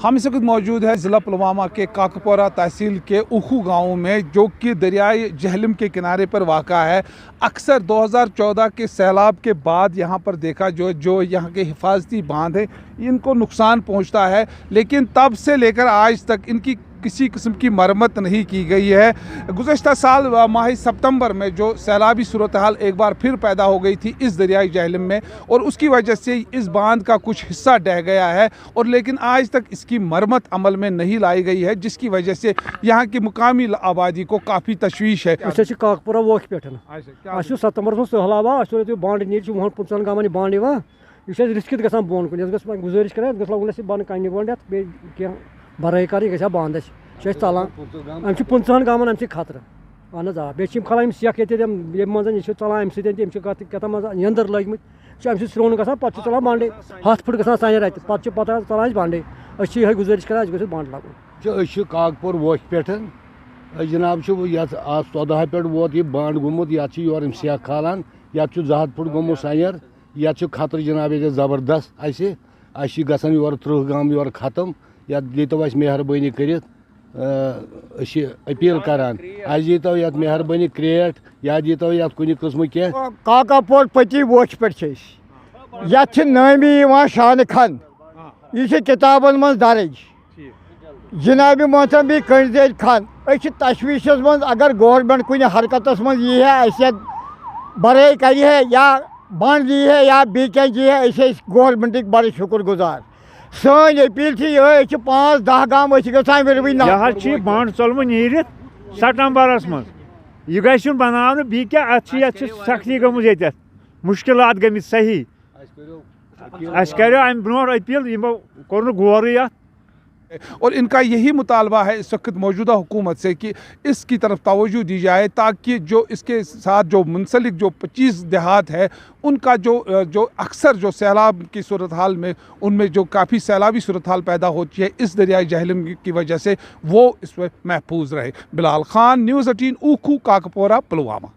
हम इस वक्त मौजूद है ज़िला पुलवामा के काकपोरा तहसील के उखू गांव में, जो कि दरियाई जहलम के किनारे पर वाक़ा है। अक्सर 2014 के सैलाब के बाद यहाँ पर देखा जो यहाँ के हिफाजती बांध हैं इनको नुकसान पहुँचता है, लेकिन तब से लेकर आज तक इनकी किसी किस्म की मरम्मत नहीं की गई है। गुज़श्ता साल माह सितंबर में जो सैलाबी सूरत हाल एक बार फिर पैदा हो गई थी इस दरियाई जहलम में, और उसकी वजह से इस बांध का कुछ हिस्सा ढह गया है, और लेकिन आज तक इसकी मरम्मत अमल में नहीं लाई गई है, जिसकी वजह से यहाँ की मुकामी आबादी को काफ़ी तशवीश है। काकपुरा वोख पे सितंबर में सहलाब बांड नीर वह 15 गाँव बांड यह रिस्कित ग बोन कुन गुजारिश कर बन कन्न गोंड बराई कर यह बांध चलान 15 गाँव अम खतर अहन बे खलान सेख ये चलान अम सतम यंदर लगम अम स्रोन ग पे चलान बांडे 7 फुट ग सान रत पे पता चलान बांडे यह गुजारिश कर गो बांड लगन काकपुर वोख पे जनाब 14 पे वोत यह बांड गोमुत योर सेख खालान ये 2 फुट गोमुत सैर ये खतर जनाब ये जबरदस्त गसान योर 30 गाँव योर खत्म ये दीतो मेहरबानी कर अपील करान दीतो ये मेहरबानी क्रेट या दीतो ये कुछ किस्म कह काकापोर पति वोख पे नामी शान खन यह किताबन मज दर्ज जनाब मोहतरम कंजल खन तशवीश मज अगर गवर्नमेंट कुछ हरकत मज यी है बराई कर या बंद दी है या बी क्या जी है गवर्नमेंट बड़े शुक्र गुजार सन अपील ये 5-10 गाँव यह बांड चलम नीर सितंबरस मज यह गु बना बी क्या सख्ती गई ये मुश्किलात गमित सही अम ब्रो अपील यमो कोर गौर और इनका यही मुतालबा है इस वक्त मौजूदा हुकूमत से कि इसकी तरफ तवज्जो दी जाए, ताकि जो इसके साथ जो मुंसलिक जो 25 देहात है उनका जो अक्सर जो सैलाब की सूरत हाल में उनमें जो काफ़ी सैलाबी सूरत हाल पैदा होती है इस दरियाई जहलम की वजह से वो इसमें महफूज रहे। बिलाल खान, न्यूज़ 18 ऊखू काकपोरा पुलवामा।